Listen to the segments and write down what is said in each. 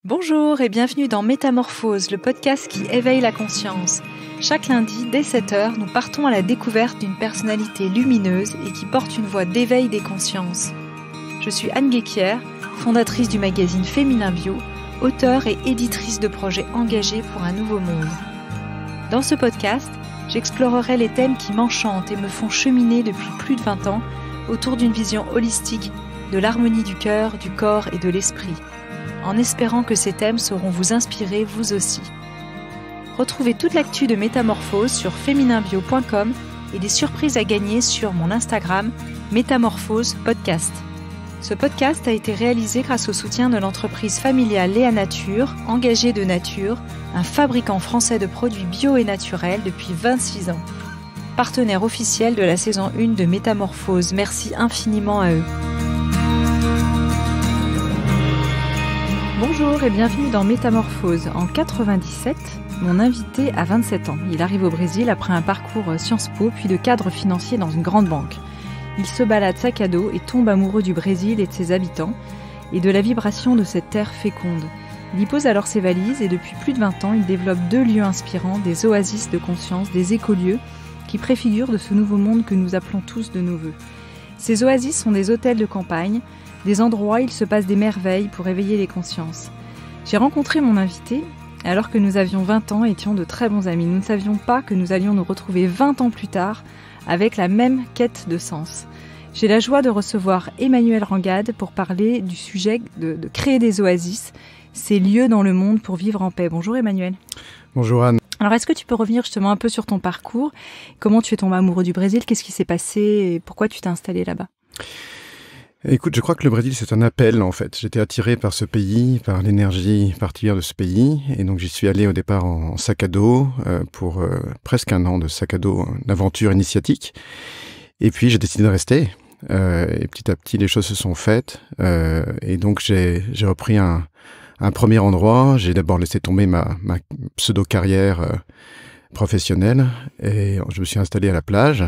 Bonjour et bienvenue dans Métamorphose, le podcast qui éveille la conscience. Chaque lundi, dès 7h, nous partons à la découverte d'une personnalité lumineuse et qui porte une voix d'éveil des consciences. Je suis Anne Guéquière, fondatrice du magazine Féminin Bio, auteure et éditrice de projets engagés pour un nouveau monde. Dans ce podcast, j'explorerai les thèmes qui m'enchantent et me font cheminer depuis plus de 20 ans autour d'une vision holistique de l'harmonie du cœur, du corps et de l'esprit, en espérant que ces thèmes sauront vous inspirer vous aussi. Retrouvez toute l'actu de Métamorphose sur fémininbio.com et des surprises à gagner sur mon Instagram Métamorphose Podcast. Ce podcast a été réalisé grâce au soutien de l'entreprise familiale Léa Nature, engagée de nature, un fabricant français de produits bio et naturels depuis 26 ans. Partenaire officiel de la saison 1 de Métamorphose, merci infiniment à eux. Bonjour et bienvenue dans Métamorphose. En 97, mon invité a 27 ans. Il arrive au Brésil après un parcours Sciences Po puis de cadre financier dans une grande banque. Il se balade sac à dos et tombe amoureux du Brésil et de ses habitants et de la vibration de cette terre féconde. Il y pose alors ses valises et depuis plus de 20 ans, il développe 2 lieux inspirants, des oasis de conscience, des écolieux qui préfigurent de ce nouveau monde que nous appelons tous de nos vœux. Ces oasis sont des hôtels de campagne, des endroits où il se passe des merveilles pour éveiller les consciences. J'ai rencontré mon invité alors que nous avions 20 ans et étions de très bons amis. Nous ne savions pas que nous allions nous retrouver 20 ans plus tard avec la même quête de sens. J'ai la joie de recevoir Emmanuel Rangade pour parler du sujet de créer des oasis, ces lieux dans le monde pour vivre en paix. Bonjour Emmanuel. Bonjour Anne. Alors est-ce que tu peux revenir justement un peu sur ton parcours? Comment tu es tombé amoureux du Brésil? Qu'est-ce qui s'est passé et pourquoi tu t'es installé là-bas? Écoute, je crois que le Brésil, c'est un appel, en fait. J'étais attiré par ce pays, par l'énergie particulière de ce pays. Et donc, j'y suis allé au départ en sac à dos, pour presque un an de sac à dos, d'aventure initiatique. Et puis, j'ai décidé de rester. Et petit à petit, les choses se sont faites. Et donc, j'ai repris un premier endroit. J'ai d'abord laissé tomber ma pseudo-carrière professionnelle. Et je me suis installé à la plage,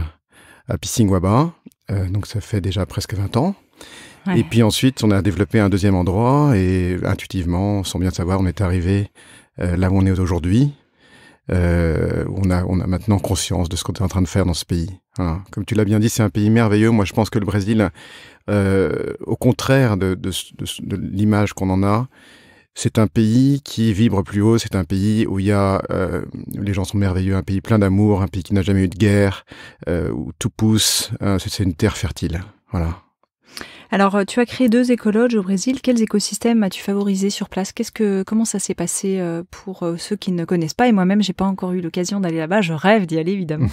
à Pisciguaba. Donc, ça fait déjà presque 20 ans. Ouais. Et puis ensuite, on a développé un deuxième endroit et intuitivement, sans bien le savoir, on est arrivé là où on est aujourd'hui. On a maintenant conscience de ce qu'on est en train de faire dans ce pays. Voilà. Comme tu l'as bien dit, c'est un pays merveilleux. Moi, je pense que le Brésil, au contraire de l'image qu'on en a, c'est un pays qui vibre plus haut. C'est un pays où il y a les gens sont merveilleux, un pays plein d'amour, un pays qui n'a jamais eu de guerre, où tout pousse. C'est une terre fertile. Voilà. Alors, tu as créé 2 écologes au Brésil. Quels écosystèmes as-tu favorisé sur place? Comment ça s'est passé pour ceux qui ne connaissent pas? Et moi-même, j'ai pas encore eu l'occasion d'aller là-bas. Je rêve d'y aller, évidemment.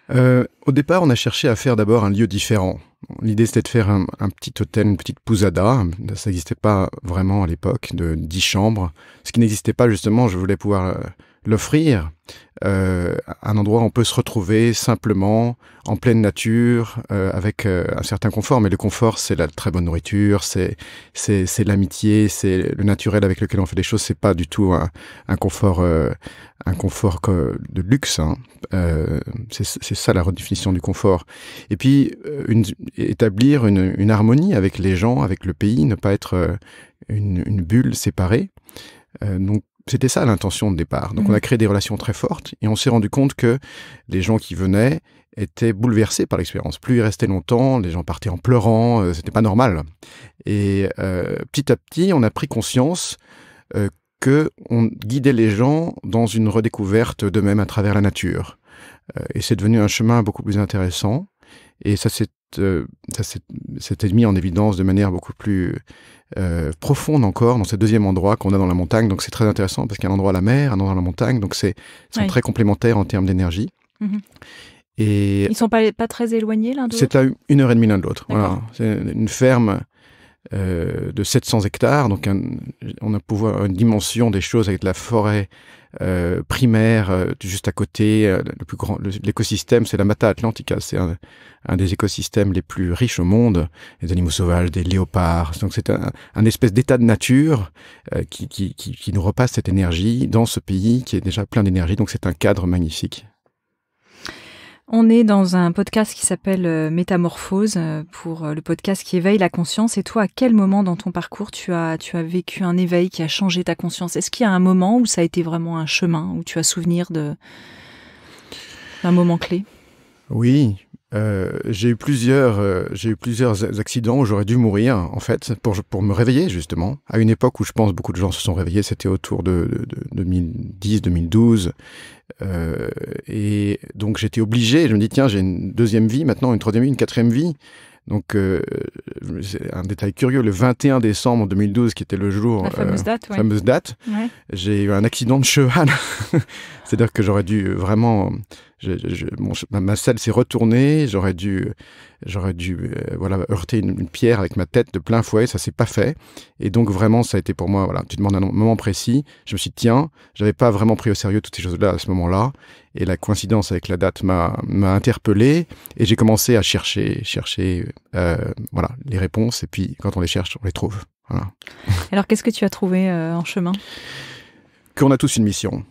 Au départ, on a cherché à faire d'abord un lieu différent. L'idée, c'était de faire un petit hôtel, une petite pousada. Ça n'existait pas vraiment à l'époque, de 10 chambres. Ce qui n'existait pas, justement, je voulais pouvoir l'offrir. Un endroit où on peut se retrouver simplement en pleine nature avec un certain confort, mais le confort c'est la très bonne nourriture, c'est l'amitié, c'est le naturel avec lequel on fait les choses. C'est pas du tout un confort de luxe, hein. C'est ça la redéfinition du confort. Et puis établir une harmonie avec les gens, avec le pays, ne pas être une bulle séparée. Donc c'était ça l'intention de départ. Donc on a créé des relations très fortes et on s'est rendu compte que les gens qui venaient étaient bouleversés par l'expérience. Plus ils restaient longtemps, les gens partaient en pleurant, c'était pas normal. Et petit à petit, on a pris conscience que on guidait les gens dans une redécouverte d'eux-mêmes à travers la nature. Et c'est devenu un chemin beaucoup plus intéressant. Et ça s'était mis en évidence de manière beaucoup plus profonde encore dans ce deuxième endroit qu'on a dans la montagne. Donc c'est très intéressant parce qu'il y a un endroit à la mer, un endroit à la montagne, donc sont très complémentaires en termes d'énergie. Mmh. Et ils sont pas très éloignés l'un de l'autre? C'est à 1h30 l'un de l'autre. Voilà. C'est une ferme de 700 hectares, donc on a une dimension des choses avec de la forêt primaire juste à côté. Le plus grand, l'écosystème, c'est la Mata Atlantica. C'est un des écosystèmes les plus riches au monde. Les animaux sauvages, des léopards. Donc c'est un espèce d'état de nature qui nous repasse cette énergie dans ce pays qui est déjà plein d'énergie. Donc c'est un cadre magnifique. On est dans un podcast qui s'appelle Métamorphose, pour le podcast qui éveille la conscience. Et toi, à quel moment dans ton parcours tu as vécu un éveil qui a changé ta conscience? Est-ce qu'il y a un moment où ça a été vraiment un chemin, où tu as souvenir d'un moment clé? Oui, j'ai eu plusieurs accidents où j'aurais dû mourir, en fait, pour me réveiller, justement. À une époque où je pense beaucoup de gens se sont réveillés, c'était autour de 2010-2012. Et donc j'étais obligé, je me dis, tiens, j'ai une deuxième vie maintenant, une troisième vie, une quatrième vie. Donc, c'est un détail curieux, le 21 décembre 2012, qui était le jour... La fameuse date, ouais. Fameuse date, ouais. J'ai eu un accident de cheval. C'est-à-dire que j'aurais dû vraiment... ma selle s'est retournée, j'aurais dû heurter une pierre avec ma tête de plein fouet, ça s'est pas fait. Et donc vraiment, ça a été pour moi, voilà, tu demandes un moment précis, je me suis dit, tiens, j'avais pas vraiment pris au sérieux toutes ces choses-là à ce moment-là, et la coïncidence avec la date m'a interpellé, et j'ai commencé à chercher les réponses, et puis quand on les cherche, on les trouve. Voilà. Alors qu'est-ce que tu as trouvé en chemin? Qu'on a tous une mission.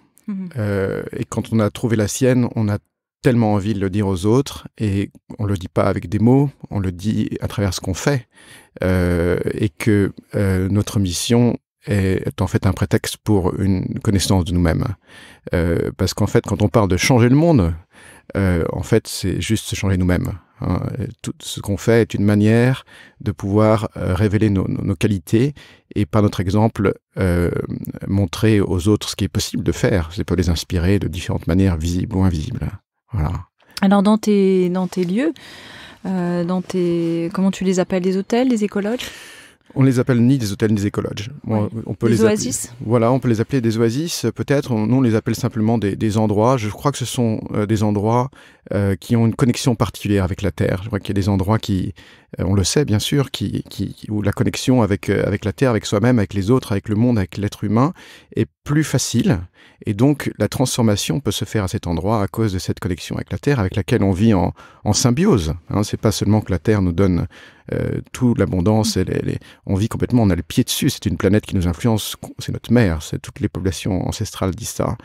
Et quand on a trouvé la sienne, on a tellement envie de le dire aux autres, et on le dit pas avec des mots, on le dit à travers ce qu'on fait, et que notre mission est en fait un prétexte pour une connaissance de nous-mêmes. Parce qu'en fait, quand on parle de changer le monde, en fait, c'est juste se changer nous-mêmes. Hein. Tout ce qu'on fait est une manière de pouvoir révéler nos qualités et par notre exemple montrer aux autres ce qui est possible de faire. C'est pour les inspirer de différentes manières, visibles ou invisibles. Voilà. Alors dans tes lieux, comment tu les appelles, les hôtels, les écologes? On les appelle ni des hôtels ni des écologes. Oui. On peut des oasis. Voilà, on peut les appeler des oasis, peut-être. Nous, on les appelle simplement des endroits. Je crois que ce sont des endroits qui ont une connexion particulière avec la Terre. Je crois qu'il y a des endroits qui, on le sait bien sûr, où la connexion avec la Terre, avec soi-même, avec les autres, avec le monde, avec l'être humain est plus facile. Et donc, la transformation peut se faire à cet endroit à cause de cette connexion avec la Terre, avec laquelle on vit en symbiose. Hein, c'est pas seulement que la Terre nous donne toute l'abondance, on vit complètement, on a le pied dessus, c'est une planète qui nous influence, c'est notre mère, c'est toutes les populations ancestrales disent ça.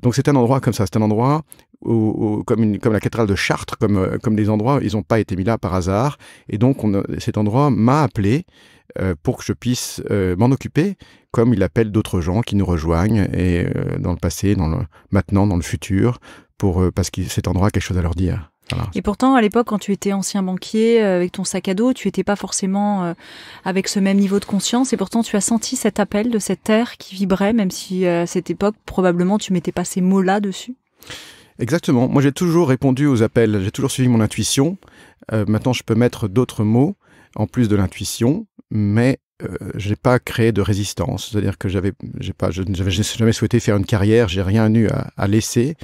Donc c'est un endroit comme ça, c'est un endroit où, comme la cathédrale de Chartres, comme des endroits, ils n'ont pas été mis là par hasard, et donc cet endroit m'a appelé pour que je puisse m'en occuper, comme il appelle d'autres gens qui nous rejoignent, et dans le passé, maintenant, dans le futur, parce que cet endroit a quelque chose à leur dire. Voilà. Et pourtant, à l'époque, quand tu étais ancien banquier, avec ton sac à dos, tu n'étais pas forcément avec ce même niveau de conscience, et pourtant tu as senti cet appel de cette terre qui vibrait, même si à cette époque, probablement, tu mettais pas ces mots-là dessus. Exactement. Moi, j'ai toujours répondu aux appels, j'ai toujours suivi mon intuition. Maintenant, je peux mettre d'autres mots en plus de l'intuition, mais je n'ai pas créé de résistance. C'est-à-dire que je n'avais jamais souhaité faire une carrière, j'ai rien eu à laisser.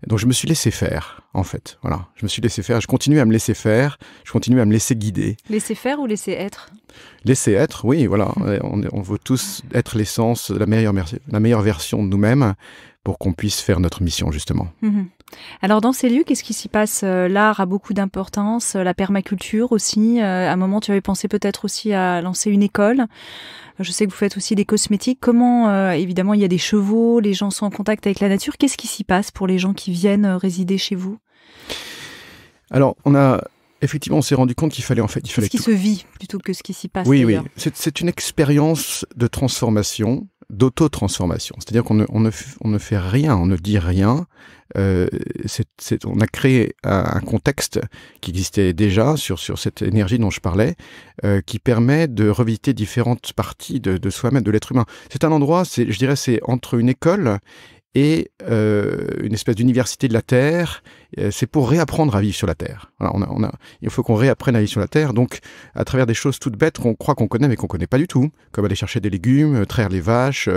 Donc je me suis laissé faire, en fait. Voilà, je me suis laissé faire. Je continue à me laisser faire. Je continue à me laisser guider. Laisser faire ou laisser être? Laisser être, oui, voilà. On veut tous être l'essence, la meilleure version de nous-mêmes pour qu'on puisse faire notre mission, justement. Alors dans ces lieux, qu'est-ce qui s'y passe? L'art a beaucoup d'importance, la permaculture aussi. À un moment, tu avais pensé peut-être aussi à lancer une école. Je sais que vous faites aussi des cosmétiques. Comment, évidemment, il y a des chevaux, les gens sont en contact avec la nature. Qu'est-ce qui s'y passe pour les gens qui viennent résider chez vous? Alors, effectivement, on s'est rendu compte qu'il fallait ce qui se vit plutôt que ce qui s'y passe. Oui, d'ailleurs. C'est une expérience de transformation, d'auto-transformation. C'est-à-dire qu'on ne fait rien, on ne dit rien. On a créé un contexte qui existait déjà sur cette énergie dont je parlais, qui permet de revisiter différentes parties de soi-même, de l'être humain. C'est un endroit, je dirais, c'est entre une école et une espèce d'université de la Terre. C'est pour réapprendre à vivre sur la Terre. Voilà, il faut qu'on réapprenne à vivre sur la Terre, donc à travers des choses toutes bêtes qu'on croit qu'on connaît mais qu'on connaît pas du tout, comme aller chercher des légumes, traire les vaches,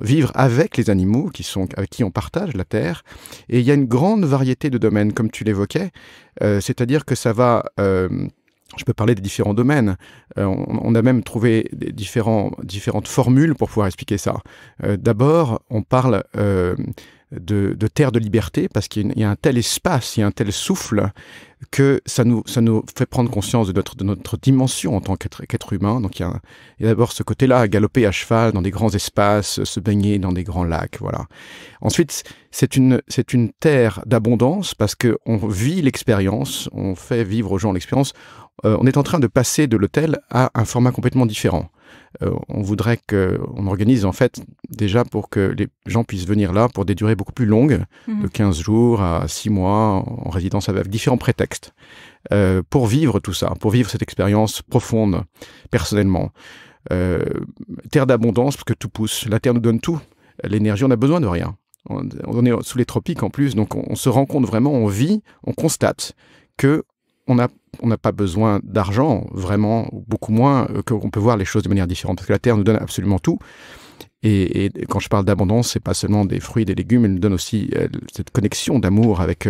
vivre avec les animaux avec qui on partage la Terre. Et il y a une grande variété de domaines, comme tu l'évoquais, c'est-à-dire que ça va... je peux parler des différents domaines. On a même trouvé différentes formules pour pouvoir expliquer ça. D'abord, on parle de terre de liberté, parce qu'il y a un tel espace, il y a un tel souffle que ça nous fait prendre conscience de notre dimension en tant qu'être humain. Donc il y a d'abord ce côté-là, galoper à cheval dans des grands espaces, se baigner dans des grands lacs, voilà. Ensuite, c'est une terre d'abondance parce qu'on vit l'expérience, on fait vivre aux gens l'expérience. On est en train de passer de l'hôtel à un format complètement différent. On voudrait qu'on organise en fait déjà pour que les gens puissent venir là pour des durées beaucoup plus longues, de 15 jours à 6 mois, en résidence avec différents prétextes, pour vivre tout ça, pour vivre cette expérience profonde, personnellement. Terre d'abondance, parce que tout pousse. La terre nous donne tout. L'énergie, on n'a besoin de rien. On est sous les tropiques en plus, donc on se rend compte vraiment, on vit, on constate que on n'a pas besoin d'argent, vraiment, beaucoup moins, qu'on peut voir les choses de manière différente. Parce que la terre nous donne absolument tout. Et quand je parle d'abondance, c'est pas seulement des fruits et des légumes, elle nous donne aussi cette connexion d'amour avec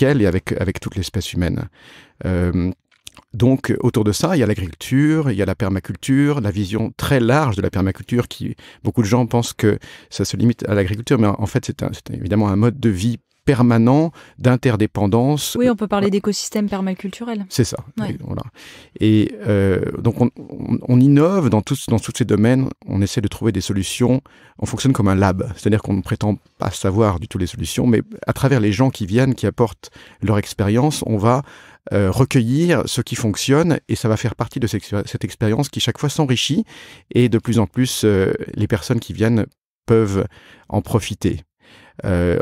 elle et avec toute l'espèce humaine. Donc, autour de ça, il y a l'agriculture, il y a la permaculture, la vision très large de la permaculture beaucoup de gens pensent que ça se limite à l'agriculture, mais en fait, c'est évidemment un mode de vie permanent d'interdépendance. Oui, on peut parler d'écosystème permaculturel. C'est ça, ouais. Voilà. Et donc on innove dans tous ces domaines, on essaie de trouver des solutions, on fonctionne comme un lab, c'est-à-dire qu'on ne prétend pas savoir du tout les solutions, mais à travers les gens qui viennent, qui apportent leur expérience, on va recueillir ce qui fonctionne et ça va faire partie de cette expérience qui chaque fois s'enrichit et de plus en plus les personnes qui viennent peuvent en profiter.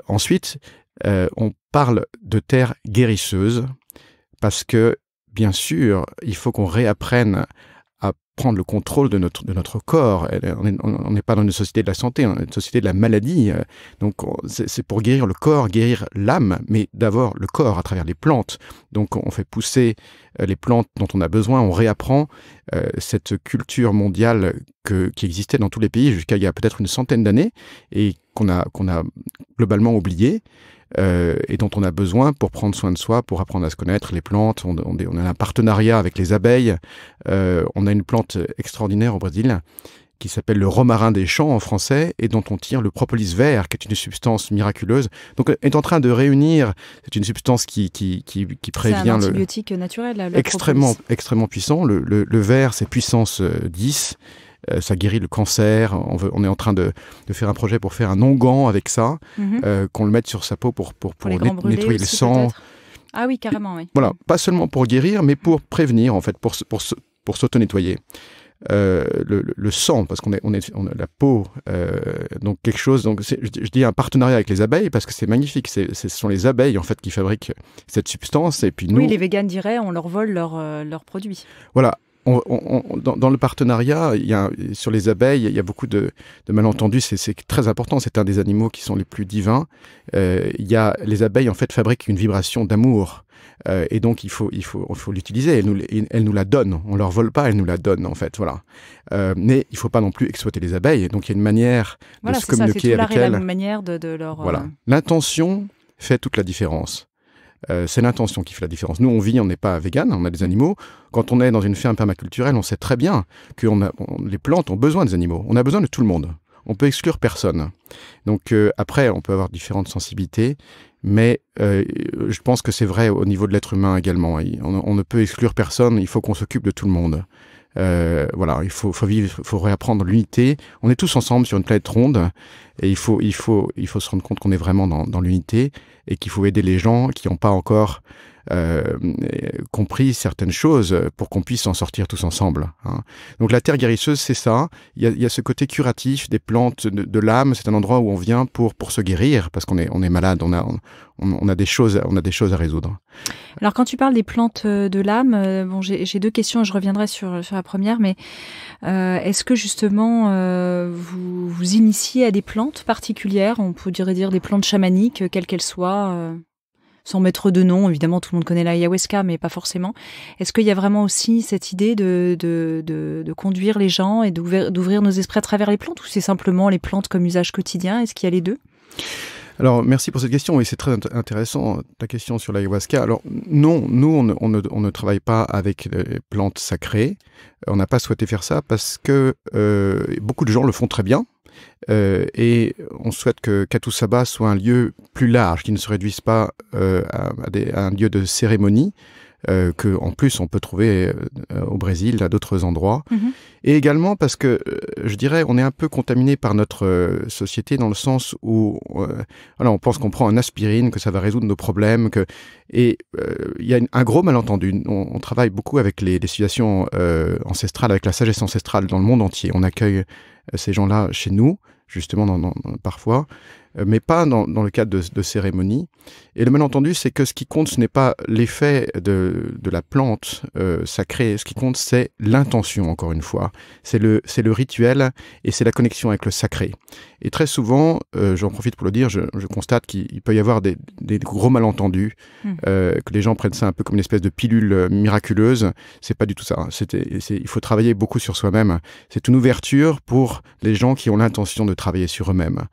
Ensuite, on parle de terre guérisseuse parce que, bien sûr, il faut qu'on réapprenne à prendre le contrôle de notre corps. On n'est pas dans une société de la santé, on est dans une société de la maladie. Donc, c'est pour guérir le corps, guérir l'âme, mais d'abord le corps à travers les plantes. Donc, on fait pousser les plantes dont on a besoin, on réapprend cette culture mondiale qui existait dans tous les pays jusqu'à il y a peut-être une centaine d'années et qu'on a globalement oublié. Et dont on a besoin pour prendre soin de soi, pour apprendre à se connaître, les plantes. On a un partenariat avec les abeilles. On a une plante extraordinaire au Brésil qui s'appelle le romarin des champs en français et dont on tire le propolis vert, qui est une substance miraculeuse. Donc, on est en train de réunir, c'est une substance qui prévient... C'est un antibiotique naturel, là, le extrêmement puissant. Le vert, c'est puissance 10. Ça guérit le cancer. On est en train de faire un projet pour faire un onguent avec ça, qu'on le mette sur sa peau pour nettoyer le sang. Ah oui, carrément, oui. Voilà, pas seulement pour guérir, mais pour prévenir, en fait, pour s'auto-nettoyer. Le sang, parce qu'on a la peau, donc quelque chose. Donc je dis un partenariat avec les abeilles parce que c'est magnifique. Ce sont les abeilles en fait qui fabriquent cette substance et puis nous. Oui, les véganes diraient, on leur vole leurs produits. Voilà. Dans le partenariat, sur les abeilles, il y a beaucoup de malentendus. C'est très important. C'est un des animaux qui sont les plus divins. Les abeilles en fait fabriquent une vibration d'amour. Et donc il faut l'utiliser. Elles nous la donnent. On leur vole pas, elles nous la donnent en fait. Voilà. Mais il faut pas non plus exploiter les abeilles. Donc il y a une manière de se communiquer avec elles. La manière de leur. Voilà. L'intention fait toute la différence. C'est l'intention qui fait la différence. Nous, on n'est pas vegan, on a des animaux. Quand on est dans une ferme permaculturelle, on sait très bien que les plantes ont besoin des animaux. On a besoin de tout le monde. On peut exclure personne. Donc après, on peut avoir différentes sensibilités, mais je pense que c'est vrai au niveau de l'être humain également. On ne peut exclure personne, il faut qu'on s'occupe de tout le monde. Voilà, il faut vivre, il faut réapprendre l'unité. On est tous ensemble sur une planète ronde et il faut se rendre compte qu'on est vraiment dans l'unité et qu'il faut aider les gens qui n'ont pas encore compris certaines choses pour qu'on puisse en sortir tous ensemble. Hein. Donc la terre guérisseuse, c'est ça. Il y a ce côté curatif des plantes de l'âme. C'est un endroit où on vient pour se guérir parce qu'on est malade. On a des choses à résoudre. Alors quand tu parles des plantes de l'âme, j'ai deux questions et je reviendrai sur la première. Mais est-ce que justement vous initiez à des plantes particulières? On pourrait dire des plantes chamaniques, quelles qu'elles soient. Sans mettre de nom, évidemment, tout le monde connaît l'ayahuasca, mais pas forcément. Est-ce qu'il y a vraiment aussi cette idée de conduire les gens et d'ouvrir nos esprits à travers les plantes, ou c'est simplement les plantes comme usage quotidien? Est-ce qu'il y a les deux? Alors, merci pour cette question, et c'est très intéressant, ta question sur l'ayahuasca. Alors, non, nous, on ne travaille pas avec les plantes sacrées. On n'a pas souhaité faire ça parce que beaucoup de gens le font très bien. et on souhaite que Katu Saba soit un lieu plus large, qui ne se réduise pas à un lieu de cérémonie, que en plus on peut trouver au Brésil, à d'autres endroits. Et également parce que, je dirais, on est un peu contaminé par notre société dans le sens où voilà, on pense qu'on prend un aspirine, que ça va résoudre nos problèmes, et il y a un gros malentendu. On travaille beaucoup avec les civilisations ancestrales, avec la sagesse ancestrale dans le monde entier. On accueille ces gens-là chez nous, justement parfois, mais pas dans le cadre de cérémonies. Et le malentendu, c'est que ce qui compte, ce n'est pas l'effet de la plante sacrée. Ce qui compte, c'est l'intention, encore une fois. C'est le rituel et c'est la connexion avec le sacré. Et très souvent, j'en profite pour le dire, je constate qu'il peut y avoir des gros malentendus, que les gens prennent ça un peu comme une espèce de pilule miraculeuse. C'est pas du tout ça. Il faut travailler beaucoup sur soi-même. C'est une ouverture pour les gens qui ont l'intention de travailler sur eux-mêmes.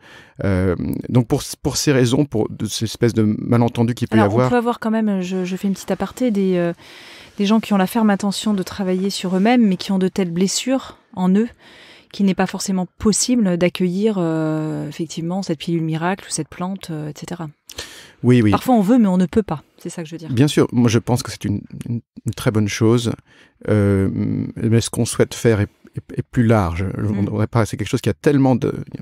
Donc pour ces raisons, pour cette espèce de malentendu qu'il peut y avoir... On peut avoir quand même, je fais une petite aparté, des gens qui ont la ferme intention de travailler sur eux-mêmes, mais qui ont de telles blessures en eux qu'il n'est pas forcément possible d'accueillir effectivement cette pilule miracle ou cette plante, etc. Oui. Parfois on veut, mais on ne peut pas. C'est ça que je veux dire. Bien sûr, moi je pense que c'est une très bonne chose, mais ce qu'on souhaite faire est plus large. C'est quelque chose qui a tellement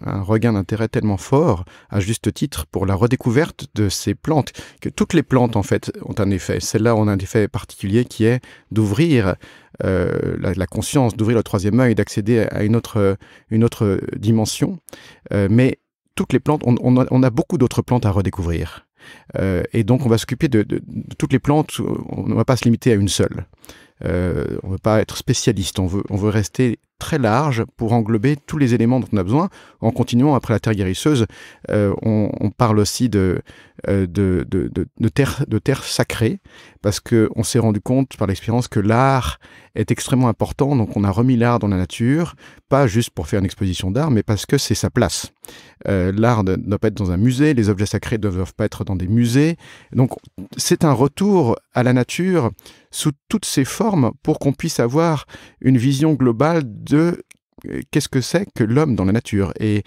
un regain d'intérêt tellement fort, à juste titre, pour la redécouverte de ces plantes, que toutes les plantes en fait ont un effet. Celle-là ont un effet particulier qui est d'ouvrir la conscience, d'ouvrir le troisième œil, d'accéder à une autre dimension. Mais toutes les plantes, on a beaucoup d'autres plantes à redécouvrir. Et donc on va s'occuper de toutes les plantes, on ne va pas se limiter à une seule. On ne veut pas être spécialiste, on veut rester très large pour englober tous les éléments dont on a besoin. En continuant, après la terre guérisseuse, on parle aussi de terre sacrée, parce qu'on s'est rendu compte par l'expérience que l'art est extrêmement important. Donc on a remis l'art dans la nature, pas juste pour faire une exposition d'art, mais parce que c'est sa place. L'art ne doit pas être dans un musée, les objets sacrés ne doivent pas être dans des musées. Donc c'est un retour à la nature sous toutes ses formes pour qu'on puisse avoir une vision globale de qu'est-ce que c'est que l'homme dans la nature. Et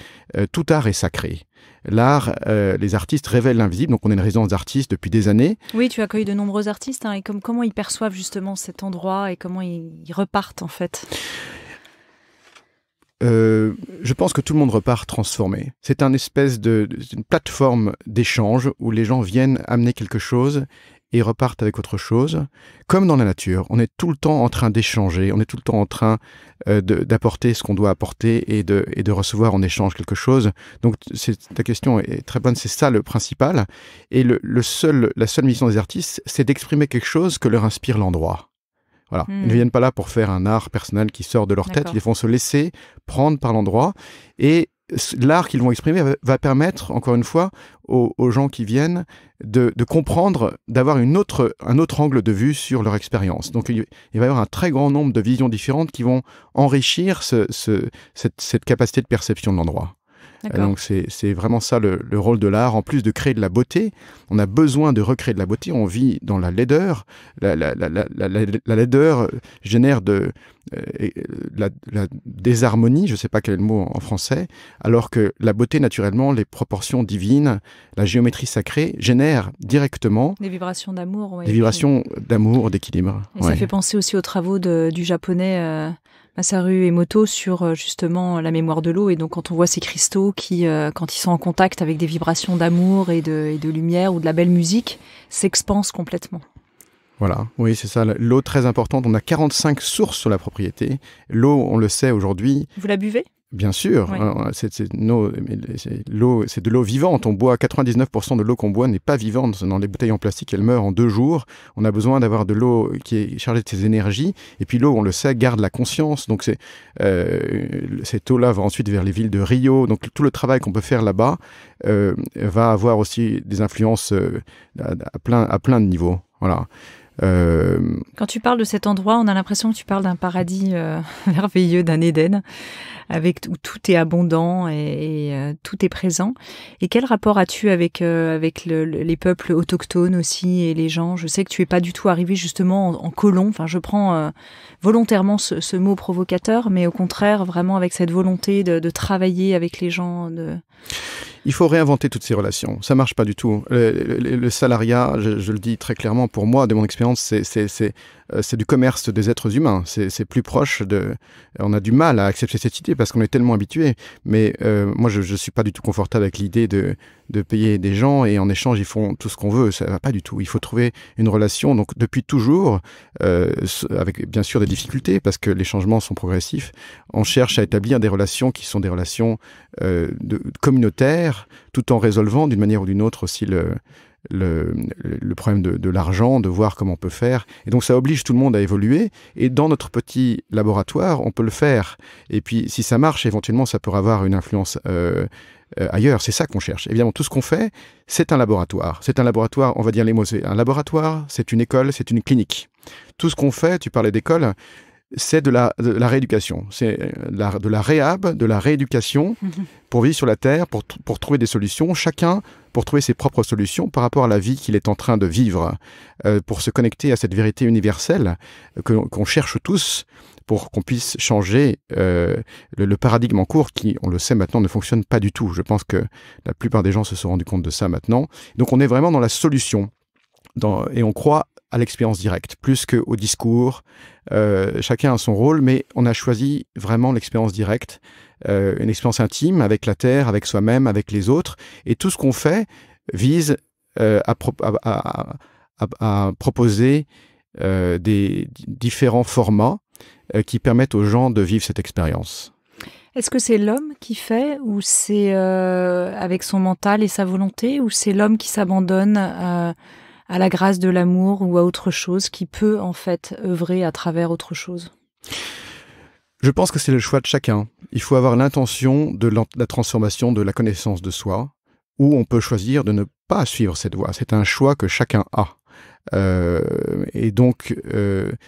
tout art est sacré. L'art, les artistes révèlent l'invisible, donc on est une résidence d'artistes depuis des années. Oui, tu accueilles de nombreux artistes, et comment ils perçoivent justement cet endroit et comment ils repartent en fait? Je pense que tout le monde repart transformé. C'est une espèce une plateforme d'échange où les gens viennent amener quelque chose et repartent avec autre chose. Comme dans la nature, on est tout le temps en train d'échanger, on est tout le temps en train d'apporter ce qu'on doit apporter et de recevoir en échange quelque chose. Donc ta question est très bonne, c'est ça le principal. Et la seule mission des artistes, c'est d'exprimer quelque chose que leur inspire l'endroit. Voilà. Ils ne viennent pas là pour faire un art personnel qui sort de leur tête, ils vont se laisser prendre par l'endroit. Et l'art qu'ils vont exprimer va permettre, encore une fois, aux gens qui viennent de comprendre, d'avoir un autre angle de vue sur leur expérience. Donc il va y avoir un très grand nombre de visions différentes qui vont enrichir cette capacité de perception de l'endroit. Donc c'est vraiment ça le rôle de l'art. En plus de créer de la beauté, on a besoin de recréer de la beauté. On vit dans la laideur. La laideur génère la désharmonie, je ne sais pas quel est le mot en français, alors que la beauté, naturellement, les proportions divines, la géométrie sacrée, génèrent directement des vibrations d'amour. Des vibrations d'amour, d'équilibre. Et ça fait penser aussi aux travaux du japonais Masaru Emoto sur justement la mémoire de l'eau. Et donc quand on voit ces cristaux qui, quand ils sont en contact avec des vibrations d'amour et de lumière ou de la belle musique, s'expansent complètement. Voilà, oui, c'est ça. L'eau, très importante. On a 45 sources sur la propriété. L'eau, on le sait aujourd'hui. Vous la buvez ? Bien sûr. Oui. L'eau, c'est de l'eau vivante. On boit 99% de l'eau qu'on boit n'est pas vivante. Dans les bouteilles en plastique, elle meurt en 2 jours. On a besoin d'avoir de l'eau qui est chargée de ses énergies. Et puis l'eau, on le sait, garde la conscience. Donc cette eau-là va ensuite vers les villes de Rio. Donc tout le travail qu'on peut faire là-bas va avoir aussi des influences à plein de niveaux. Voilà. Quand tu parles de cet endroit, on a l'impression que tu parles d'un paradis merveilleux, d'un Éden, où tout est abondant et tout est présent. Et quel rapport as-tu avec les peuples autochtones aussi et les gens? Je sais que tu es pas du tout arrivé justement en colon. Enfin, je prends volontairement ce mot provocateur, mais au contraire, vraiment avec cette volonté de travailler avec les gens. Il faut réinventer toutes ces relations. Ça marche pas du tout. Le salariat, je le dis très clairement, pour moi, de mon expérience, c'est du commerce des êtres humains. C'est plus proche de... On a du mal à accepter cette idée parce qu'on est tellement habitué. Mais moi, je suis pas du tout confortable avec l'idée de payer des gens et en échange, ils font tout ce qu'on veut. Ça va pas du tout. Il faut trouver une relation. Donc, depuis toujours, avec bien sûr des difficultés parce que les changements sont progressifs, on cherche à établir des relations qui sont des relations communautaires, tout en résolvant d'une manière ou d'une autre aussi le problème de l'argent, de voir comment on peut faire. Et donc ça oblige tout le monde à évoluer. Et dans notre petit laboratoire, on peut le faire. Et puis si ça marche, éventuellement, ça peut avoir une influence ailleurs. C'est ça qu'on cherche. Évidemment, tout ce qu'on fait, c'est un laboratoire. C'est un laboratoire, on va dire les mots, c'est un laboratoire, c'est une école, c'est une clinique. Tout ce qu'on fait, tu parlais d'école, c'est de la rééducation, c'est de la réhab, de la rééducation pour vivre sur la Terre, pour trouver des solutions, chacun pour trouver ses propres solutions par rapport à la vie qu'il est en train de vivre, pour se connecter à cette vérité universelle qu'on cherche tous, pour qu'on puisse changer le paradigme en cours qui, on le sait maintenant, ne fonctionne pas du tout. Je pense que la plupart des gens se sont rendus compte de ça maintenant. Donc on est vraiment dans la solution, et on croit à l'expérience directe, plus qu'au discours. Chacun a son rôle, mais on a choisi vraiment l'expérience directe, une expérience intime avec la Terre, avec soi-même, avec les autres. Et tout ce qu'on fait vise à proposer des différents formats qui permettent aux gens de vivre cette expérience. Est-ce que c'est l'homme qui fait, ou c'est avec son mental et sa volonté, ou c'est l'homme qui s'abandonne à la grâce de l'amour ou à autre chose, qui peut en fait œuvrer à travers autre chose? Je pense que c'est le choix de chacun. Il faut avoir l'intention de la transformation de la connaissance de soi, ou on peut choisir de ne pas suivre cette voie. C'est un choix que chacun a. Et donc,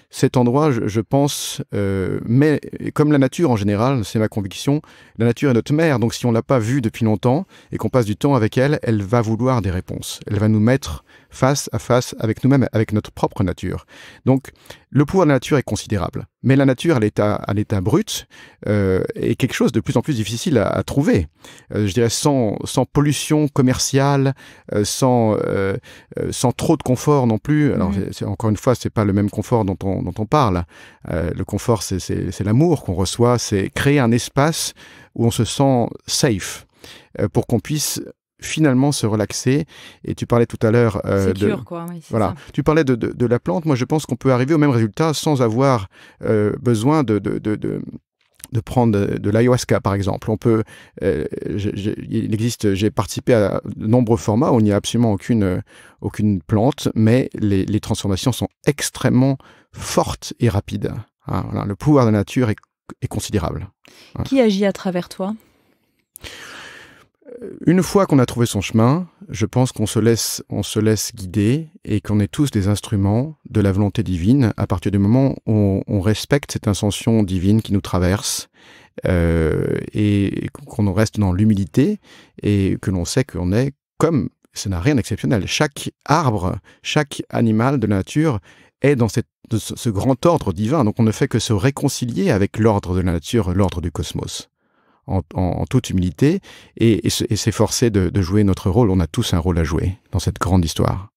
cet endroit, je pense, mais comme la nature en général, c'est ma conviction, la nature est notre mère, donc si on l'a pas vue depuis longtemps et qu'on passe du temps avec elle, elle va vouloir des réponses. Elle va nous mettre face à face avec nous-mêmes, avec notre propre nature. Donc, le pouvoir de la nature est considérable. Mais la nature, à l'état brut, est quelque chose de plus en plus difficile à trouver. Je dirais sans pollution commerciale, sans trop de confort non plus. Alors, encore une fois, c'est pas le même confort dont on parle. Le confort, c'est l'amour qu'on reçoit, c'est créer un espace où on se sent safe, pour qu'on puisse finalement se relaxer. Et tu parlais tout à l'heure voilà. Tu parlais de la plante. Moi, je pense qu'on peut arriver au même résultat sans avoir besoin de prendre de l'ayahuasca, par exemple. On peut, j'ai participé à de nombreux formats où il n'y a absolument aucune plante, mais les transformations sont extrêmement fortes et rapides. Hein, voilà, le pouvoir de la nature est considérable. Qui agit à travers toi ? Une fois qu'on a trouvé son chemin, je pense qu'on se laisse guider et qu'on est tous des instruments de la volonté divine à partir du moment où on respecte cette intention divine qui nous traverse, et qu'on reste dans l'humilité et que l'on sait qu'on est comme, ça n'a rien d'exceptionnel. Chaque arbre, chaque animal de la nature est dans ce grand ordre divin. Donc on ne fait que se réconcilier avec l'ordre de la nature, l'ordre du cosmos. En toute humilité, et s'efforcer de jouer notre rôle. On a tous un rôle à jouer dans cette grande histoire.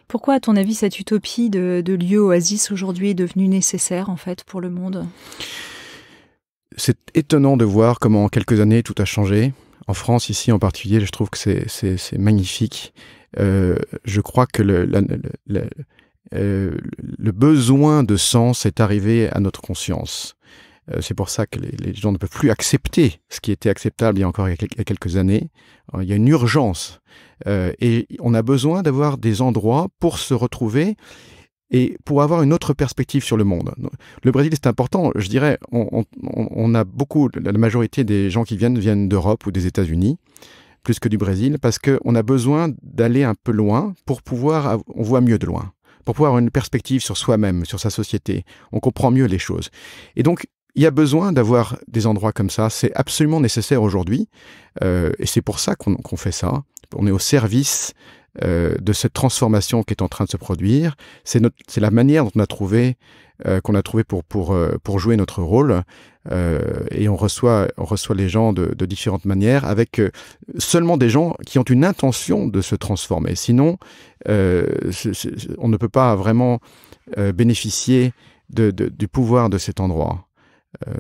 Pourquoi, à ton avis, cette utopie de lieu oasis aujourd'hui est devenue nécessaire, en fait, pour le monde ? C'est étonnant de voir comment en quelques années tout a changé. En France, ici en particulier, je trouve que c'est magnifique. Je crois que le besoin de sens est arrivé à notre conscience. C'est pour ça que les gens ne peuvent plus accepter ce qui était acceptable il y a quelques années. Il y a une urgence, et on a besoin d'avoir des endroits pour se retrouver et pour avoir une autre perspective sur le monde. Le Brésil, c'est important. Je dirais, on a beaucoup, la majorité des gens qui viennent d'Europe ou des États-Unis, plus que du Brésil, parce qu'on a besoin d'aller un peu loin pour pouvoir, on voit mieux de loin. pour pouvoir avoir une perspective sur soi-même, sur sa société. On comprend mieux les choses. Et donc, il y a besoin d'avoir des endroits comme ça. C'est absolument nécessaire aujourd'hui. Et c'est pour ça qu'on fait ça. On est au service de cette transformation qui est en train de se produire. C'est la manière dont on a trouvé pour jouer notre rôle. Et on reçoit les gens de différentes manières, avec seulement des gens qui ont une intention de se transformer. Sinon, on ne peut pas vraiment bénéficier du pouvoir de cet endroit.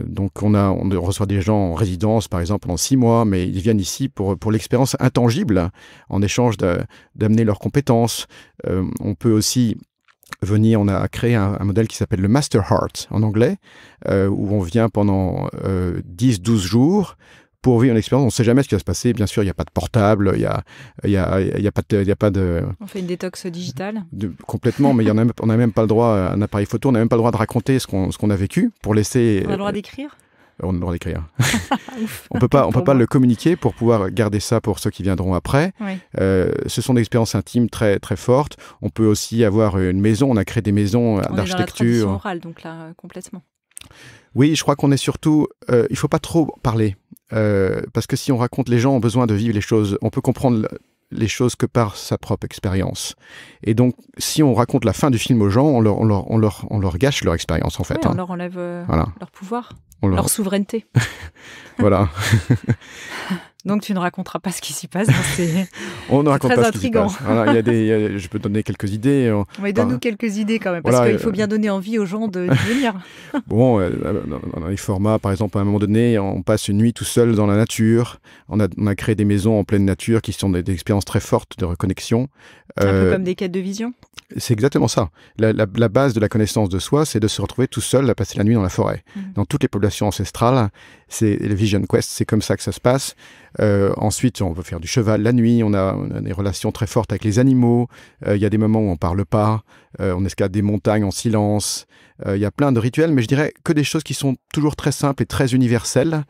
Donc on reçoit des gens en résidence, par exemple, en 6 mois, mais ils viennent ici pour l'expérience intangible, en échange d'amener leurs compétences. On peut aussi venir, on a créé un modèle qui s'appelle le Master Heart en anglais, où on vient pendant 10-12 jours pour vivre une expérience. On ne sait jamais ce qui va se passer. Bien sûr, il n'y a pas de portable, il y a pas de... On fait une détox digitale. Complètement, mais on n'a même pas le droit à un appareil photo, on n'a même pas le droit de raconter ce qu'on a vécu pour laisser... On a le droit d'écrire ? On a le droit d'écrire. On peut pas le communiquer pour pouvoir garder ça pour ceux qui viendront après. Oui. Ce sont des expériences intimes très, très fortes. On peut aussi avoir une maison. On a créé des maisons d'architecture. On est dans la tradition orale, donc là, complètement. Oui, je crois qu'on est surtout... il ne faut pas trop parler. Parce que si on raconte, les gens ont besoin de vivre les choses. On peut comprendre les choses que par sa propre expérience. Et donc, si on raconte la fin du film aux gens, on leur gâche leur expérience, en fait. Oui, on leur enlève leur pouvoir, leur souveraineté. Voilà. Donc, tu ne raconteras pas ce qui s'y passe. On ne raconte pas ce qui s'y intriguant. passe. Voilà, je peux donner quelques idées. Mais donne-nous quelques idées quand même, parce qu'il faut bien donner envie aux gens de venir. Bon, dans les formats, par exemple, à un moment donné, on passe une nuit tout seul dans la nature. On a créé des maisons en pleine nature qui sont des expériences très fortes de reconnexion. Un peu comme des quêtes de vision. C'est exactement ça. La base de la connaissance de soi, c'est de se retrouver tout seul à passer la nuit dans la forêt. Dans toutes les populations ancestrales, c'est le Vision Quest, c'est comme ça que ça se passe. Ensuite, on peut faire du cheval la nuit, on a des relations très fortes avec les animaux, il y a des moments où on parle pas, on escalade des montagnes en silence, il y a plein de rituels, mais je dirais que des choses qui sont toujours très simples et très universelles.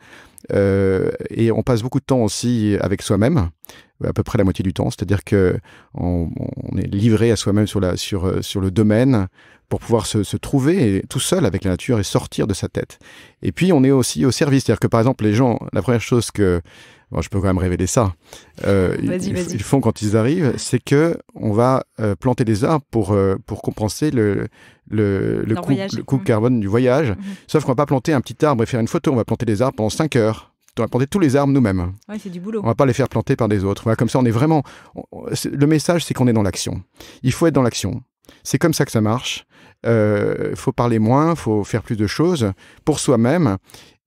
Et on passe beaucoup de temps aussi avec soi-même, à peu près la moitié du temps, c'est-à-dire que on est livré à soi-même sur le domaine pour pouvoir se trouver tout seul avec la nature et sortir de sa tête. Et puis on est aussi au service, c'est-à-dire que par exemple les gens, la première chose que je peux quand même révéler ça. Ils font quand ils arrivent, c'est que on va planter des arbres pour compenser le coût carbone du voyage. Sauf qu'on va pas planter un petit arbre et faire une photo. On va planter des arbres pendant 5 heures. On va planter tous les arbres nous-mêmes. Ouais, c'est du boulot. On va pas les faire planter par des autres. Voilà, comme ça, on est vraiment. Le message, c'est qu'on est dans l'action. Il faut être dans l'action. C'est comme ça que ça marche. Faut parler moins, faut faire plus de choses pour soi-même.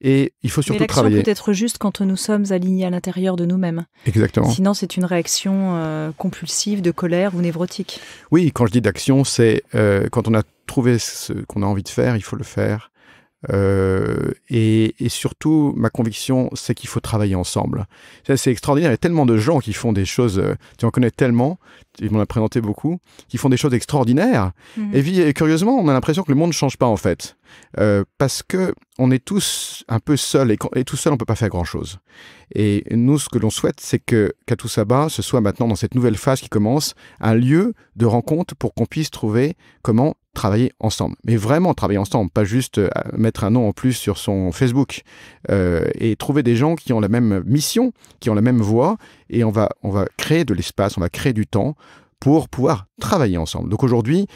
Et il faut surtout travailler. Mais l'action peut être juste quand nous sommes alignés à l'intérieur de nous-mêmes. Exactement. Sinon, c'est une réaction compulsive, de colère ou névrotique. Oui, quand je dis d'action, c'est quand on a trouvé ce qu'on a envie de faire, il faut le faire. Et surtout, ma conviction, c'est qu'il faut travailler ensemble. C'est extraordinaire. Il y a tellement de gens qui font des choses, tu en connais tellement, tu m'en as présenté beaucoup, qui font des choses extraordinaires. Et puis, curieusement, on a l'impression que le monde ne change pas, en fait. Parce que on est tous un peu seuls, et tout seul, on ne peut pas faire grand-chose. Et nous, ce que l'on souhaite, c'est qu'à Toussaba, ce soit maintenant, dans cette nouvelle phase qui commence, un lieu de rencontre pour qu'on puisse trouver comment travailler ensemble. Mais vraiment travailler ensemble, pas juste mettre un nom en plus sur son Facebook. Et trouver des gens qui ont la même mission, qui ont la même voix, et on va créer de l'espace, on va créer du temps pour pouvoir travailler ensemble. Donc aujourd'hui,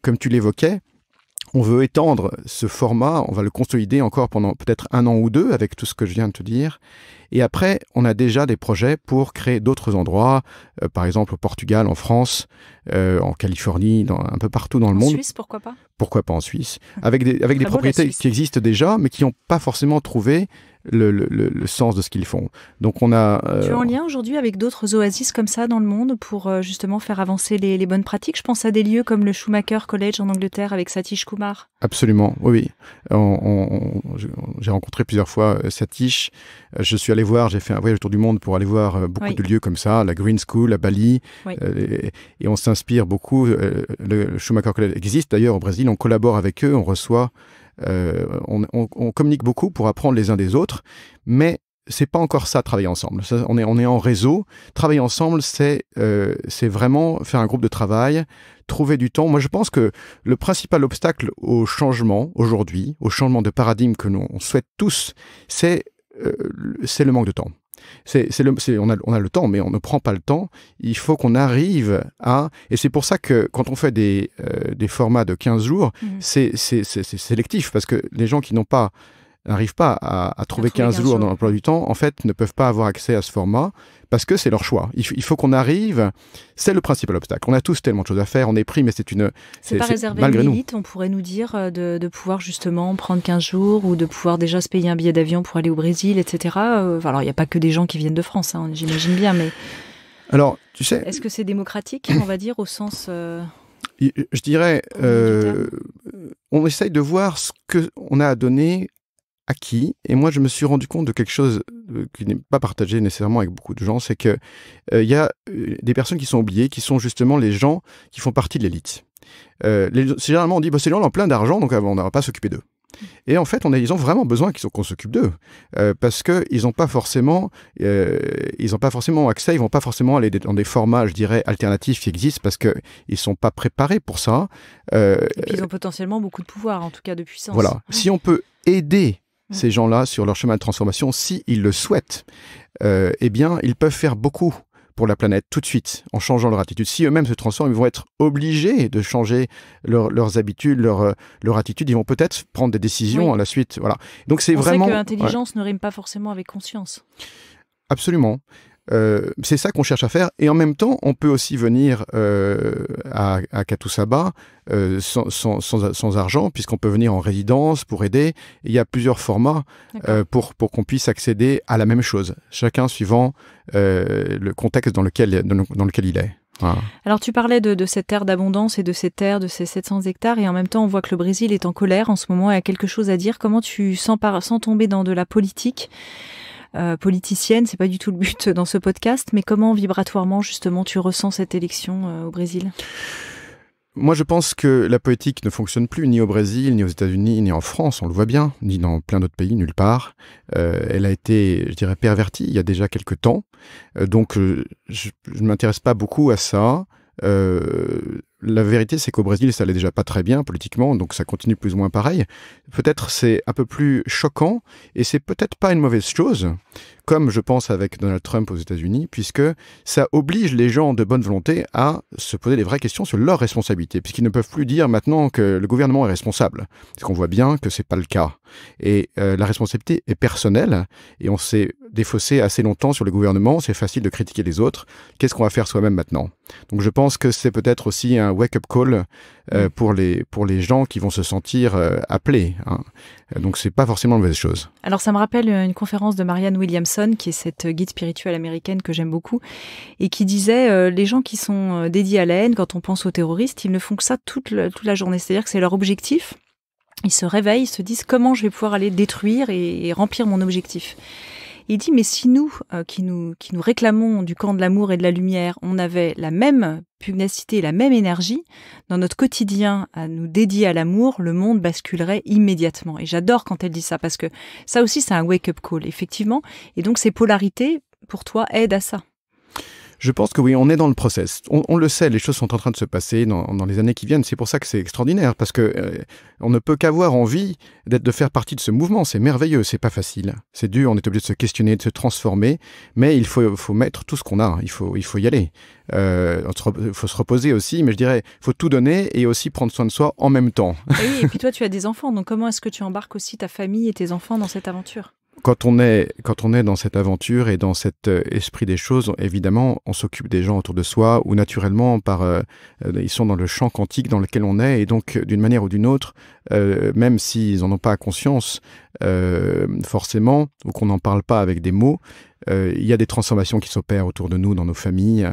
comme tu l'évoquais, on veut étendre ce format, on va le consolider encore pendant peut-être 1 an ou 2 avec tout ce que je viens de te dire. Et après, on a déjà des projets pour créer d'autres endroits, par exemple au Portugal, en France, en Californie, un peu partout dans le monde. En Suisse, pourquoi pas ? Pourquoi pas en Suisse ? Avec des propriétés qui existent déjà, mais qui n'ont pas forcément trouvé le sens de ce qu'ils font. Donc on a... Tu es en lien aujourd'hui avec d'autres oasis comme ça dans le monde pour justement faire avancer les bonnes pratiques ? Je pense à des lieux comme le Schumacher College en Angleterre avec Satish Kumar. Absolument, oui. J'ai rencontré plusieurs fois Satish. Je suis allé voir, j'ai fait un voyage autour du monde pour aller voir beaucoup de lieux comme ça, la Green School à Bali. Oui. Et on s'inspire beaucoup. Le Schumacher College existe d'ailleurs au Brésil. On collabore avec eux, on reçoit... on communique beaucoup pour apprendre les uns des autres, mais c'est pas encore ça, travailler ensemble. Ça, on est en réseau. Travailler ensemble, c'est vraiment faire un groupe de travail, trouver du temps. Moi, je pense que le principal obstacle au changement aujourd'hui, au changement de paradigme que nous on souhaite tous, c'est le manque de temps. On a le temps, mais on ne prend pas le temps. Il faut qu'on arrive à... Et c'est pour ça que quand on fait des formats de 15 jours, c'est sélectif, parce que les gens qui n'arrivent pas à trouver 15 jours dans l'emploi du temps, en fait, ne peuvent pas avoir accès à ce format, parce que c'est leur choix. Il faut qu'on arrive... C'est le principal obstacle. On a tous tellement de choses à faire, on est pris, mais c'est pas réservé à une élite, on pourrait nous dire, de pouvoir justement prendre 15 jours, ou de pouvoir déjà se payer un billet d'avion pour aller au Brésil, etc. Alors, il n'y a pas que des gens qui viennent de France, hein, j'imagine bien, mais... Alors, tu sais... Est-ce que c'est démocratique, on va dire, au sens... Je dirais, on essaye de voir ce qu'on a à donner à qui. Et moi, je me suis rendu compte de quelque chose qui n'est pas partagé nécessairement avec beaucoup de gens, c'est que y a des personnes qui sont oubliées, qui sont justement les gens qui font partie de l'élite. Généralement, on dit, ces gens ont plein d'argent, donc on n'aura pas à s'occuper d'eux. Et en fait, ils ont vraiment besoin qu'on s'occupe d'eux, parce qu'ils n'ont pas forcément accès, ils vont pas forcément aller dans des formats, je dirais, alternatifs qui existent, parce qu'ils ne sont pas préparés pour ça. Et puis ils ont potentiellement beaucoup de pouvoir, en tout cas de puissance. Voilà. Si on peut aider ces gens-là sur leur chemin de transformation, s'ils le souhaitent, eh bien, ils peuvent faire beaucoup pour la planète tout de suite, en changeant leur attitude. Si eux-mêmes se transforment, ils vont être obligés de changer leurs habitudes, leur attitude. Ils vont peut-être prendre des décisions à la suite. Voilà. Donc c'est vraiment... On sait que intelligence ne rime pas forcément avec conscience. Absolument. C'est ça qu'on cherche à faire. Et en même temps, on peut aussi venir à Katusaba sans argent, puisqu'on peut venir en résidence pour aider. Il y a plusieurs formats pour qu'on puisse accéder à la même chose, chacun suivant le contexte dans lequel il est. Voilà. Alors tu parlais de cette terre d'abondance et de ces terres, de ces 700 hectares, et en même temps on voit que le Brésil est en colère en ce moment et a quelque chose à dire. Comment tu, sans tomber dans de la politique, politicienne, c'est pas du tout le but dans ce podcast, mais comment vibratoirement justement tu ressens cette élection au Brésil ? Moi, je pense que la politique ne fonctionne plus ni au Brésil, ni aux États-Unis, ni en France, on le voit bien, ni dans plein d'autres pays, nulle part. Elle a été, je dirais, pervertie il y a déjà quelques temps. Donc, je ne m'intéresse pas beaucoup à ça. La vérité, c'est qu'au Brésil, ça allait déjà pas très bien politiquement, donc ça continue plus ou moins pareil. Peut-être c'est un peu plus choquant, et c'est peut-être pas une mauvaise chose, comme je pense avec Donald Trump aux États-Unis, puisque ça oblige les gens de bonne volonté à se poser des vraies questions sur leur responsabilité, puisqu'ils ne peuvent plus dire maintenant que le gouvernement est responsable, parce qu'on voit bien que c'est pas le cas. Et la responsabilité est personnelle, et on s'est défaussé assez longtemps sur le gouvernement, c'est facile de critiquer les autres. Qu'est-ce qu'on va faire soi-même maintenant ? Donc je pense que c'est peut-être aussi un wake-up call pour les gens qui vont se sentir appelés. Hein. Donc c'est pas forcément une mauvaise chose. Alors ça me rappelle une conférence de Marianne Williamson, qui est cette guide spirituelle américaine que j'aime beaucoup, et qui disait les gens qui sont dédiés à la haine, quand on pense aux terroristes, ils ne font que ça toute la journée. C'est-à-dire que c'est leur objectif. Ils se réveillent, ils se disent comment je vais pouvoir aller détruire et remplir mon objectif. Il dit, mais si nous, qui nous réclamons du camp de l'amour et de la lumière, on avait la même pugnacité, la même énergie, dans notre quotidien à nous dédier à l'amour, le monde basculerait immédiatement. Et j'adore quand elle dit ça, parce que ça aussi, c'est un wake-up call, effectivement. Et donc, ces polarités, pour toi, aident à ça. Je pense que oui, on est dans le process. On le sait, les choses sont en train de se passer dans les années qui viennent. C'est pour ça que c'est extraordinaire, parce que on ne peut qu'avoir envie de faire partie de ce mouvement. C'est merveilleux, c'est pas facile. C'est dur, on est obligé de se questionner, de se transformer, mais il faut mettre tout ce qu'on a. Il faut y aller. Il faut se reposer aussi, mais je dirais, il faut tout donner et aussi prendre soin de soi en même temps. Et oui, et puis toi, tu as des enfants, donc comment est-ce que tu embarques aussi ta famille et tes enfants dans cette aventure ? Quand on est dans cette aventure et dans cet esprit des choses, évidemment, on s'occupe des gens autour de soi, ou naturellement, ils sont dans le champ quantique dans lequel on est, et donc, d'une manière ou d'une autre, même s'ils n'en ont pas conscience, forcément, ou qu'on n'en parle pas avec des mots, il y a des transformations qui s'opèrent autour de nous, dans nos familles.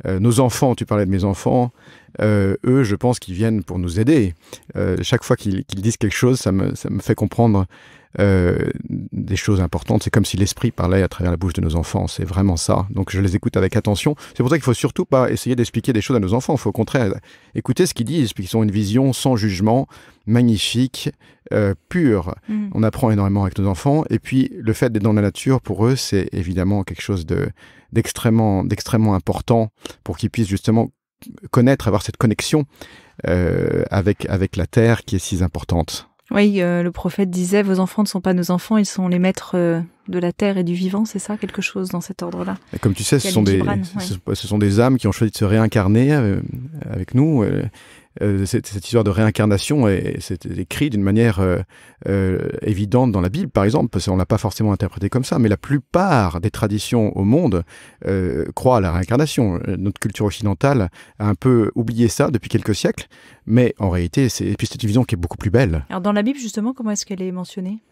Nos enfants, tu parlais de mes enfants, eux, je pense qu'ils viennent pour nous aider. Chaque fois qu'ils disent quelque chose, ça me fait comprendre des choses importantes. C'est comme si l'esprit parlait à travers la bouche de nos enfants. C'est vraiment ça. Donc je les écoute avec attention. C'est pour ça qu'il faut surtout pas essayer d'expliquer des choses à nos enfants. Il faut au contraire écouter ce qu'ils disent, puisqu'ils ont une vision sans jugement, magnifique, pure. On apprend énormément avec nos enfants. Et puis le fait d'être dans la nature, pour eux, c'est évidemment quelque chose d'extrêmement important pour qu'ils puissent justement connaître, avoir cette connexion avec la terre qui est si importante. Oui, le prophète disait, vos enfants ne sont pas nos enfants, ils sont les maîtres de la terre et du vivant, c'est ça, quelque chose dans cet ordre-là. Et comme tu sais, ce sont des âmes qui ont choisi de se réincarner avec nous. Cette histoire de réincarnation, c'est écrit d'une manière évidente dans la Bible, par exemple, parce qu'on ne l'a pas forcément interprété comme ça, mais la plupart des traditions au monde croient à la réincarnation. Notre culture occidentale a un peu oublié ça depuis quelques siècles, mais en réalité, c'est une vision qui est beaucoup plus belle. Alors dans la Bible, justement, comment est-ce qu'elle est mentionnée ?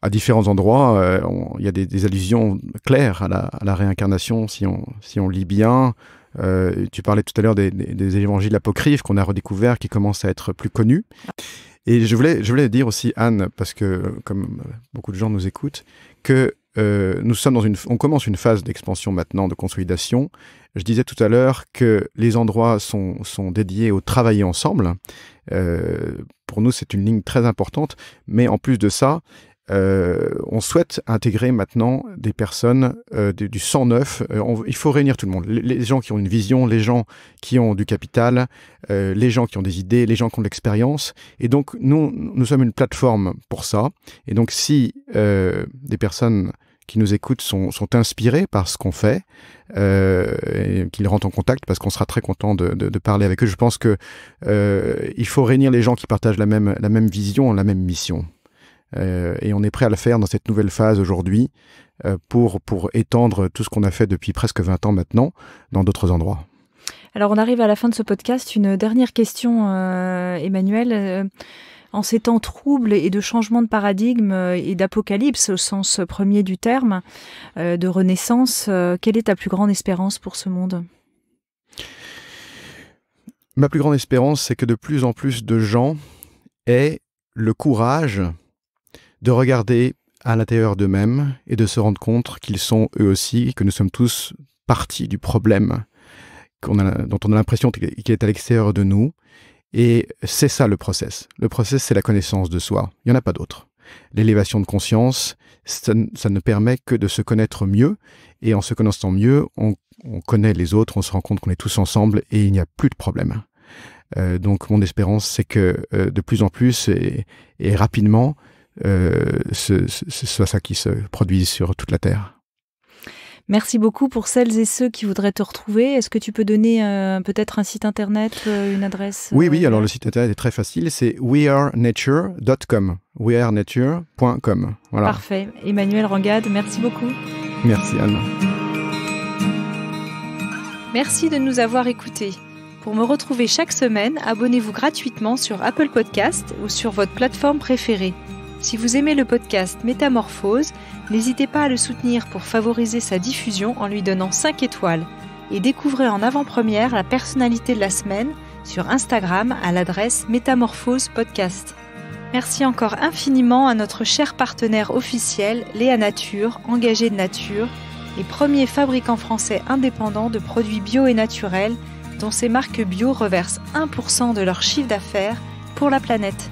À différents endroits, il y a des allusions claires à la réincarnation, si on lit bien. Tu parlais tout à l'heure des évangiles apocryphes qu'on a redécouverts, qui commencent à être plus connus. Et je voulais dire aussi, Anne, parce que comme beaucoup de gens nous écoutent, que nous sommes on commence une phase d'expansion maintenant, de consolidation. Je disais tout à l'heure que les endroits sont dédiés au travailler ensemble. Pour nous, c'est une ligne très importante. Mais en plus de ça, on souhaite intégrer maintenant des personnes du sang neuf. Il faut réunir tout le monde. Les gens qui ont une vision, les gens qui ont du capital, les gens qui ont des idées, les gens qui ont de l'expérience. Et donc, nous sommes une plateforme pour ça. Et donc, si des personnes qui nous écoutent sont inspirées par ce qu'on fait, et qu'ils rentrent en contact, parce qu'on sera très content de parler avec eux. Je pense que il faut réunir les gens qui partagent la même vision, la même mission. Et on est prêt à le faire dans cette nouvelle phase aujourd'hui pour étendre tout ce qu'on a fait depuis presque 20 ans maintenant dans d'autres endroits. Alors on arrive à la fin de ce podcast. Une dernière question, Emmanuel. En ces temps troubles et de changement de paradigme et d'apocalypse au sens premier du terme, de renaissance, quelle est ta plus grande espérance pour ce monde ? Ma plus grande espérance, c'est que de plus en plus de gens aient le courage de regarder à l'intérieur d'eux-mêmes et de se rendre compte qu'ils sont eux aussi, que nous sommes tous partie du problème dont on a l'impression qu'il est à l'extérieur de nous. Et c'est ça le process. Le process, c'est la connaissance de soi. Il n'y en a pas d'autre. L'élévation de conscience, ça ne permet que de se connaître mieux. Et en se connaissant mieux, on connaît les autres, on se rend compte qu'on est tous ensemble et il n'y a plus de problème. Donc mon espérance, c'est que de plus en plus et rapidement, ce soit ça qui se produise sur toute la Terre. Merci beaucoup pour celles et ceux qui voudraient te retrouver. Est-ce que tu peux donner peut-être un site internet, une adresse Oui, alors le site internet est très facile, c'est wearenature.com, wearenature.com. Voilà. Parfait. Emmanuel Rangade, merci beaucoup. Merci Anne. Merci de nous avoir écoutés. Pour me retrouver chaque semaine, abonnez-vous gratuitement sur Apple Podcast ou sur votre plateforme préférée. Si vous aimez le podcast Métamorphose, n'hésitez pas à le soutenir pour favoriser sa diffusion en lui donnant 5 étoiles et découvrez en avant-première la personnalité de la semaine sur Instagram à l'adresse Métamorphose Podcast. Merci encore infiniment à notre cher partenaire officiel Léa Nature, engagé de nature, et premier fabricant français indépendant de produits bio et naturels dont ces marques bio reversent 1% de leur chiffre d'affaires pour la planète.